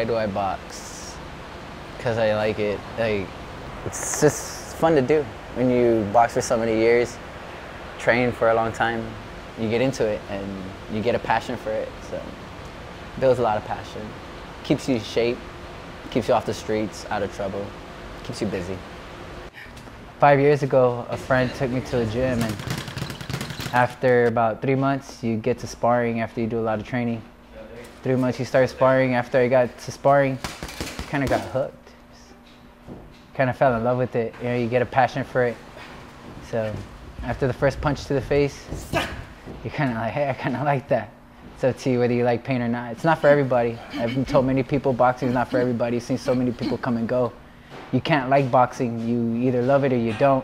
Why do I box? Because I like it. Like, it's just fun to do. When you box for so many years, train for a long time, you get into it and you get a passion for it. So it builds a lot of passion. Keeps you in shape, keeps you off the streets, out of trouble, keeps you busy. 5 years ago, a friend took me to a gym, and after about 3 months, you get to sparring after you do a lot of training. 3 months you start sparring. After I got to sparring, kind of got hooked. Kind of fell in love with it. You know, you get a passion for it. So after the first punch to the face, you're kind of like, hey, I kind of like that. It's up to you whether you like pain or not. It's not for everybody. I've been told many people boxing is not for everybody. You've seen so many people come and go. You can't like boxing. You either love it or you don't.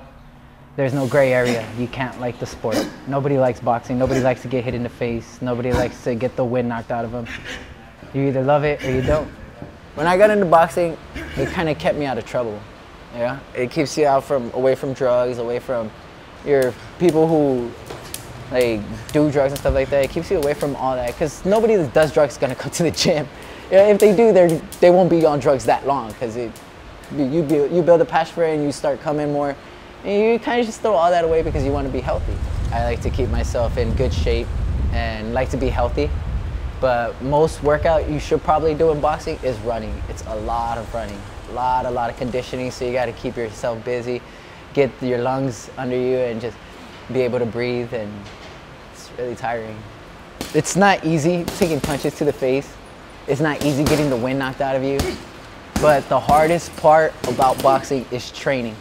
There's no gray area. You can't like the sport. Nobody likes boxing. Nobody likes to get hit in the face. Nobody likes to get the wind knocked out of them. You either love it or you don't. When I got into boxing, it kind of kept me out of trouble. Yeah, it keeps you away from drugs, away from your people who like do drugs and stuff like that. It keeps you away from all that, because nobody that does drugs is gonna come to the gym. Yeah, if they do, they won't be on drugs that long, because you build a passion for it and you start coming more. And you kind of just throw all that away because you want to be healthy. I like to keep myself in good shape and like to be healthy. But most workout you should probably do in boxing is running. It's a lot of running, a lot of conditioning. So you got to keep yourself busy, get your lungs under you, and just be able to breathe. And it's really tiring. It's not easy taking punches to the face. It's not easy getting the wind knocked out of you. But the hardest part about boxing is training.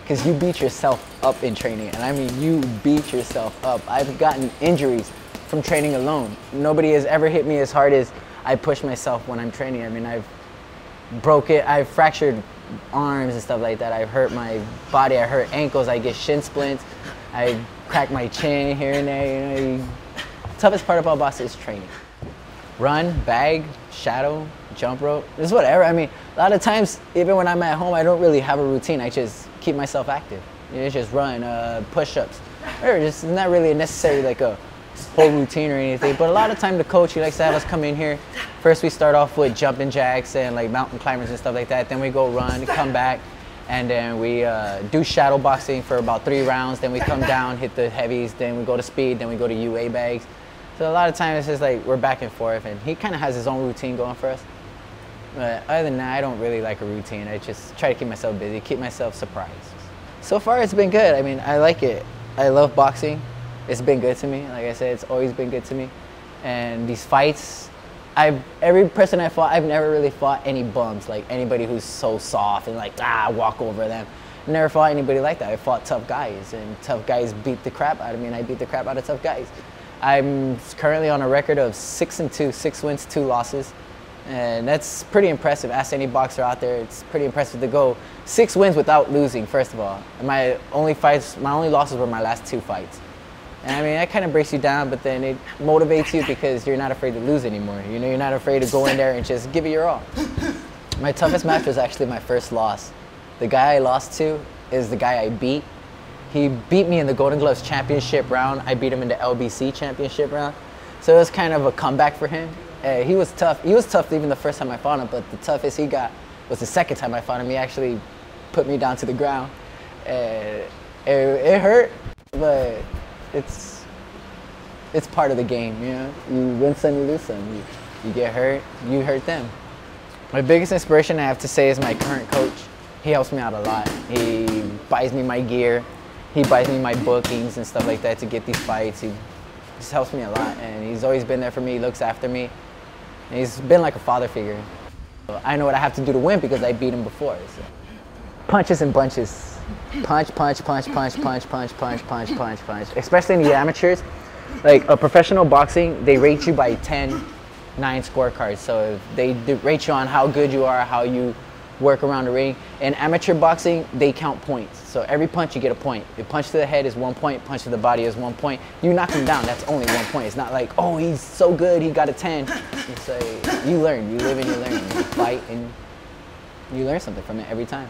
Because you beat yourself up in training, and I mean you beat yourself up. I've gotten injuries from training alone. Nobody has ever hit me as hard as I push myself when I'm training. I mean, I've fractured arms and stuff like that. I've hurt my body, I hurt ankles, I get shin splints, I crack my chin here and there. You know, the toughest part about boxing is training. Run, bag, shadow, jump rope, it's whatever. I mean, a lot of times, even when I'm at home, I don't really have a routine. I just keep myself active. You know, just run, push-ups. Or just not really necessarily like a whole routine or anything. But a lot of time the coach, he likes to have us come in here. First we start off with jumping jacks and like mountain climbers and stuff like that. Then we go run, come back, and then we do shadow boxing for about 3 rounds. Then we come down, hit the heavies. Then we go to speed. Then we go to UA bags. So a lot of times it's just like we're back and forth, and he kind of has his own routine going for us. But other than that, I don't really like a routine. I just try to keep myself busy, keep myself surprised. So far, it's been good. I mean, I like it. I love boxing. It's been good to me. Like I said, it's always been good to me. And these fights, every person I fought, I've never really fought any bums, like anybody who's so soft and like, walk over them. I never fought anybody like that. I fought tough guys, and tough guys beat the crap out of me, and I beat the crap out of tough guys. I'm currently on a record of 6-2, 6 wins, 2 losses. And that's pretty impressive. Ask any boxer out there, it's pretty impressive to go 6 wins without losing, first of all. And my only losses were my last 2 fights. And I mean, that kind of breaks you down, but then it motivates you because you're not afraid to lose anymore. You know, you're not afraid to go in there and just give it your all. My toughest match was actually my first loss. The guy I lost to is the guy I beat. He beat me in the Golden Gloves championship round. I beat him in the LBC championship round. So it was kind of a comeback for him. He was tough. He was tough even the first time I fought him, but the toughest he got was the second time I fought him. He actually put me down to the ground. It hurt, but it's part of the game, you know? You win some, you lose some. You get hurt, you hurt them. My biggest inspiration, I have to say, is my current coach. He helps me out a lot. He buys me my gear. He buys me my bookings and stuff like that to get these fights. He just helps me a lot, and he's always been there for me. He looks after me. And he's been like a father figure. So I know what I have to do to win because I beat him before. So. Punches and bunches. Punch, punch, punch, punch, punch, punch, punch, punch, punch, punch. Especially in the amateurs. Like a professional boxing, they rate you by 10-9 scorecards. So they rate you on how good you are, how you work around the ring. In amateur boxing, they count points. So every punch you get a point. The punch to the head is 1 point, punch to the body is 1 point. You knock him down, that's only 1 point. It's not like, oh, he's so good, he got a 10. It's like, you learn, you live and you learn. You fight and you learn something from it every time.